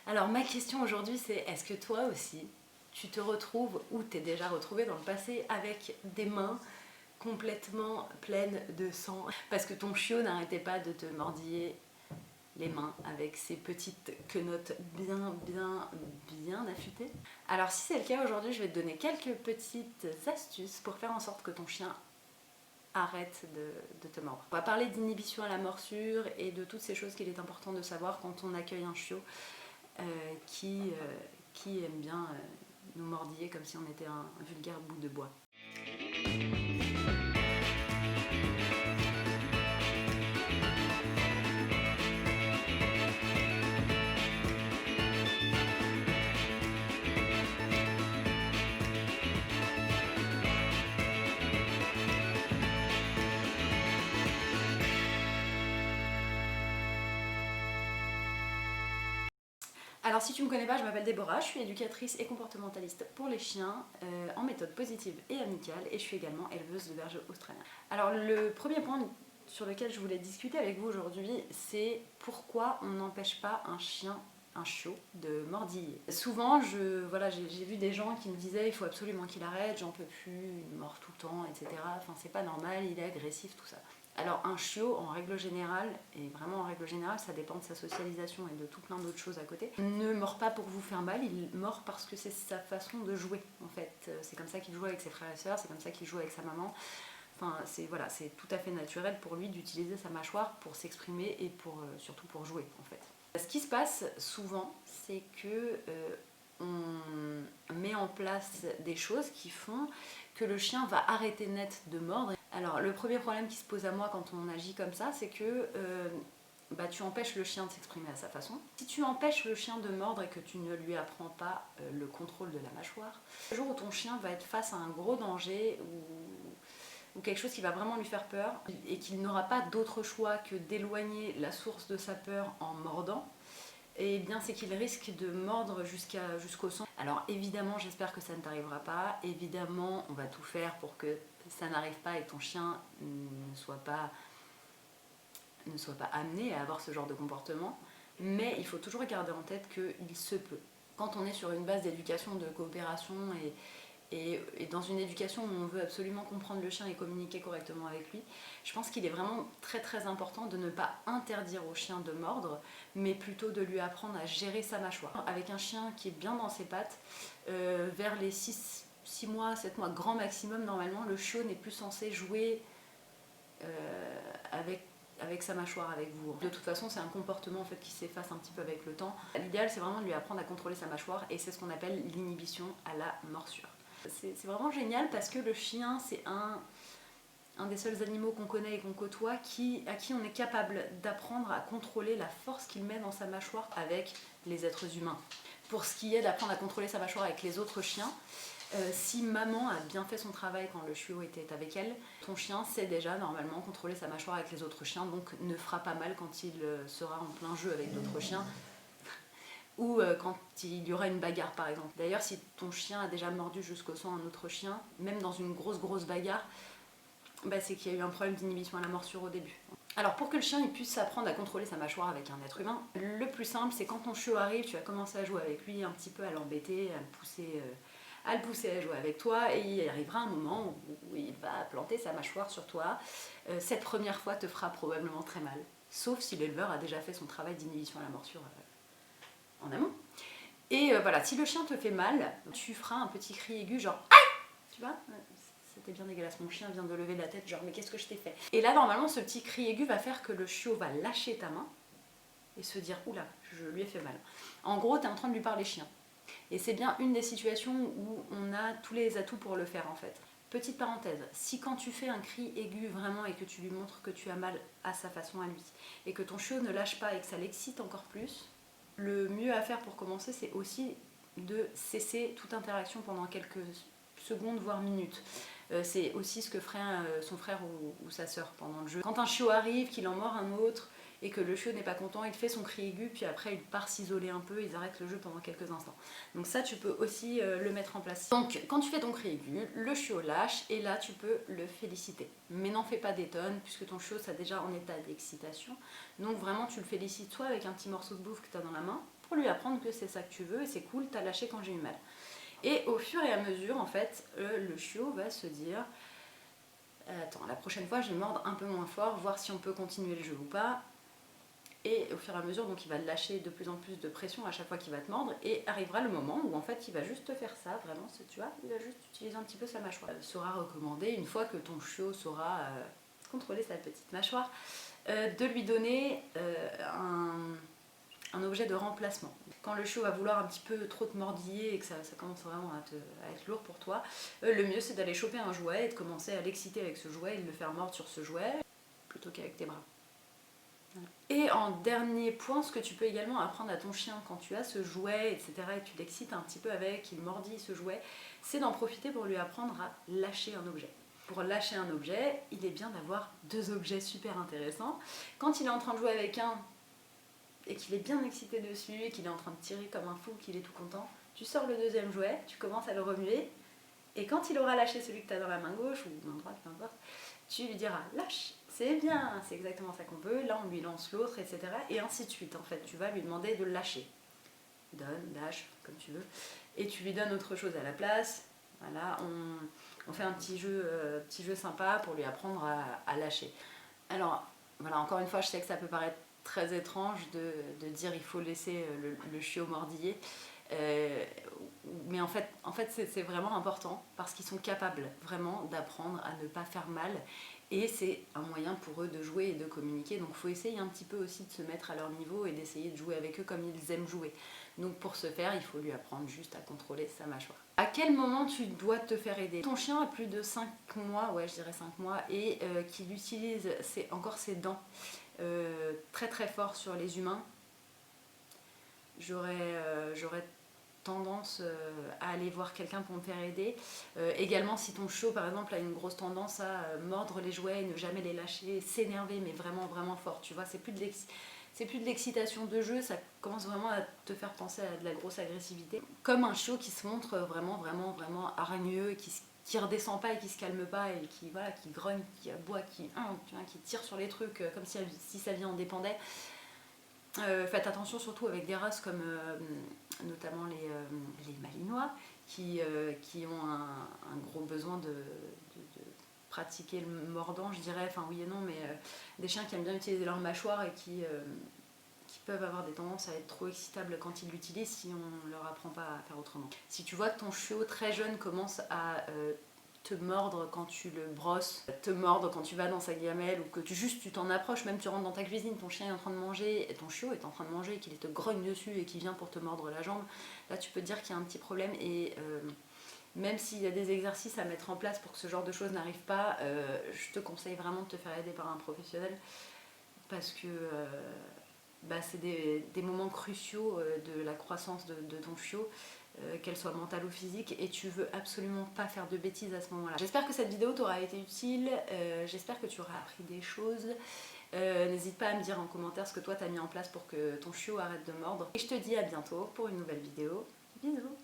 Alors ma question aujourd'hui c'est, est-ce que toi aussi tu te retrouves ou t'es déjà retrouvé dans le passé avec des mains complètement pleines de sang parce que ton chiot n'arrêtait pas de te mordiller les mains avec ses petites quenottes bien affûtées? Alors si c'est le cas, aujourd'hui je vais te donner quelques petites astuces pour faire en sorte que ton chien arrête de te mordre. On va parler d'inhibition à la morsure et de toutes ces choses qu'il est important de savoir quand on accueille un chiot qui aime bien nous mordiller comme si on était un vulgaire bout de bois. Alors si tu ne me connais pas, je m'appelle Déborah, je suis éducatrice et comportementaliste pour les chiens en méthode positive et amicale et je suis également éleveuse de bergers australiens. Alors le premier point sur lequel je voulais discuter avec vous aujourd'hui, c'est pourquoi on n'empêche pas un chiot de mordiller. Souvent, j'ai vu des gens qui me disaient il faut absolument qu'il arrête, j'en peux plus, il mord tout le temps, etc. Enfin c'est pas normal, il est agressif, tout ça. Alors un chiot, en règle générale, et vraiment en règle générale, ça dépend de sa socialisation et de tout plein d'autres choses à côté, ne mord pas pour vous faire mal, il mord parce que c'est sa façon de jouer en fait. C'est comme ça qu'il joue avec ses frères et sœurs, c'est comme ça qu'il joue avec sa maman. Enfin, c'est tout à fait naturel pour lui d'utiliser sa mâchoire pour s'exprimer et surtout pour jouer en fait. Ce qui se passe souvent, c'est que on met en place des choses qui font que le chien va arrêter net de mordre. Alors le premier problème qui se pose à moi quand on agit comme ça, c'est que tu empêches le chien de s'exprimer à sa façon. Si tu empêches le chien de mordre et que tu ne lui apprends pas le contrôle de la mâchoire, le jour où ton chien va être face à un gros danger ou quelque chose qui va vraiment lui faire peur et qu'il n'aura pas d'autre choix que d'éloigner la source de sa peur en mordant, et bien c'est qu'il risque de mordre jusqu'au sang. Alors évidemment j'espère que ça ne t'arrivera pas, évidemment on va tout faire pour que ça n'arrive pas et que ton chien ne soit pas amené à avoir ce genre de comportement, mais il faut toujours garder en tête qu'il se peut. Quand on est sur une base d'éducation, de coopération et dans une éducation où on veut absolument comprendre le chien et communiquer correctement avec lui, je pense qu'il est vraiment très très important de ne pas interdire au chien de mordre, mais plutôt de lui apprendre à gérer sa mâchoire. Avec un chien qui est bien dans ses pattes, vers les 6 mois, 7 mois, grand maximum, normalement, le chiot n'est plus censé jouer avec sa mâchoire, avec vous. De toute façon, c'est un comportement en fait, qui s'efface un petit peu avec le temps. L'idéal, c'est vraiment de lui apprendre à contrôler sa mâchoire et c'est ce qu'on appelle l'inhibition à la morsure. C'est vraiment génial parce que le chien, c'est un des seuls animaux qu'on connaît et qu'on côtoie à qui on est capable d'apprendre à contrôler la force qu'il met dans sa mâchoire avec les êtres humains. Pour ce qui est d'apprendre à contrôler sa mâchoire avec les autres chiens, si maman a bien fait son travail quand le chiot était avec elle, ton chien sait déjà normalement contrôler sa mâchoire avec les autres chiens, donc ne fera pas mal quand il sera en plein jeu avec d'autres chiens ou quand il y aura une bagarre par exemple. D'ailleurs, si ton chien a déjà mordu jusqu'au sang un autre chien, même dans une grosse bagarre, c'est qu'il y a eu un problème d'inhibition à la morsure au début. Alors pour que le chien il puisse apprendre à contrôler sa mâchoire avec un être humain, le plus simple c'est quand ton chiot arrive, tu vas commencer à jouer avec lui un petit peu, à l'embêter, à le pousser à jouer avec toi et il arrivera un moment où il va planter sa mâchoire sur toi. Cette première fois te fera probablement très mal, sauf si l'éleveur a déjà fait son travail d'inhibition à la morsure en amont. Et voilà, si le chien te fait mal, tu feras un petit cri aigu genre « Aïe !» Tu vois, c'était bien dégueulasse, mon chien vient de lever la tête, genre mais qu'est-ce que je t'ai fait? Et là normalement ce petit cri aigu va faire que le chiot va lâcher ta main et se dire oula, je lui ai fait mal. En gros, tu es en train de lui parler chien. Et c'est bien une des situations où on a tous les atouts pour le faire en fait. Petite parenthèse, si quand tu fais un cri aigu vraiment et que tu lui montres que tu as mal à sa façon à lui et que ton chiot ne lâche pas et que ça l'excite encore plus, le mieux à faire pour commencer c'est aussi de cesser toute interaction pendant quelques secondes voire minutes. C'est aussi ce que ferait son frère ou sa sœur pendant le jeu. Quand un chiot arrive, qu'il en mord un autre et que le chiot n'est pas content, il fait son cri aigu puis après il part s'isoler un peu, ils arrêtent le jeu pendant quelques instants. Donc ça tu peux aussi le mettre en place. Donc quand tu fais ton cri aigu, le chiot lâche et là tu peux le féliciter. Mais n'en fais pas des tonnes puisque ton chiot sera déjà en état d'excitation. Donc vraiment tu le félicites soit avec un petit morceau de bouffe que tu as dans la main, pour lui apprendre que c'est ça que tu veux et c'est cool, t'as lâché quand j'ai eu mal. Et au fur et à mesure, en fait, le chiot va se dire attends, la prochaine fois je vais mordre un peu moins fort, voir si on peut continuer le jeu ou pas. Et au fur et à mesure, donc il va lâcher de plus en plus de pression à chaque fois qu'il va te mordre, et arrivera le moment où en fait il va juste te faire ça, vraiment, tu vois, il va juste utiliser un petit peu sa mâchoire. Sera recommandé, une fois que ton chiot saura contrôler sa petite mâchoire, de lui donner un objet de remplacement. Quand le chiot va vouloir un petit peu trop te mordiller et que ça commence vraiment à être lourd pour toi, le mieux c'est d'aller choper un jouet et de commencer à l'exciter avec ce jouet et de le faire mordre sur ce jouet plutôt qu'avec tes bras. Et en dernier point, ce que tu peux également apprendre à ton chien quand tu as ce jouet, etc., et tu l'excites un petit peu avec, il mordit ce jouet, c'est d'en profiter pour lui apprendre à lâcher un objet. Pour lâcher un objet, il est bien d'avoir deux objets super intéressants. Quand il est en train de jouer avec un et qu'il est bien excité dessus, et qu'il est en train de tirer comme un fou, qu'il est tout content, tu sors le deuxième jouet, tu commences à le remuer, et quand il aura lâché celui que tu as dans la main gauche ou main droite, peu importe, tu lui diras lâche, c'est bien, c'est exactement ça qu'on veut, là on lui lance l'autre, etc. Et ainsi de suite, en fait, tu vas lui demander de lâcher. Donne, lâche, comme tu veux, et tu lui donnes autre chose à la place. Voilà, on fait un petit jeu sympa pour lui apprendre à lâcher. Alors, voilà, encore une fois, je sais que ça peut paraître très étrange de dire il faut laisser le chiot mordiller. Mais en fait c'est vraiment important parce qu'ils sont capables vraiment d'apprendre à ne pas faire mal et c'est un moyen pour eux de jouer et de communiquer, donc il faut essayer un petit peu aussi de se mettre à leur niveau et d'essayer de jouer avec eux comme ils aiment jouer. Donc pour ce faire, il faut lui apprendre juste à contrôler sa mâchoire. À quel moment tu dois te faire aider? Ton chien a plus de 5 mois, ouais je dirais 5 mois, et qu'il utilise encore ses dents très très fort sur les humains, j'aurais tendance à aller voir quelqu'un pour me faire aider. Également si ton chiot par exemple a une grosse tendance à mordre les jouets, ne jamais les lâcher, s'énerver mais vraiment vraiment fort, tu vois, c'est plus de l'excitation de jeu, ça commence vraiment à te faire penser à de la grosse agressivité. Comme un chiot qui se montre vraiment vraiment vraiment hargneux, qui redescend pas et qui se calme pas et qui, voilà, qui grogne, qui aboie, qui tire sur les trucs comme si sa vie en dépendait. Faites attention surtout avec des races comme notamment les malinois qui ont un gros besoin de pratiquer le mordant, je dirais, enfin oui et non, mais des chiens qui aiment bien utiliser leur mâchoire et qui peuvent avoir des tendances à être trop excitables quand ils l'utilisent si on ne leur apprend pas à faire autrement. Si tu vois que ton chiot très jeune commence à te mordre quand tu le brosses, te mordre quand tu vas dans sa gamelle ou que tu t'en approches, même tu rentres dans ta cuisine, ton chien est en train de manger, et ton chiot est en train de manger et qu'il te grogne dessus et qu'il vient pour te mordre la jambe, là tu peux te dire qu'il y a un petit problème et même s'il y a des exercices à mettre en place pour que ce genre de choses n'arrive pas, je te conseille vraiment de te faire aider par un professionnel parce que c'est des moments cruciaux de la croissance de ton chiot, qu'elle soit mentale ou physique, et tu veux absolument pas faire de bêtises à ce moment-là. J'espère que cette vidéo t'aura été utile, j'espère que tu auras appris des choses. N'hésite pas à me dire en commentaire ce que toi t'as mis en place pour que ton chiot arrête de mordre. Et je te dis à bientôt pour une nouvelle vidéo. Bisous!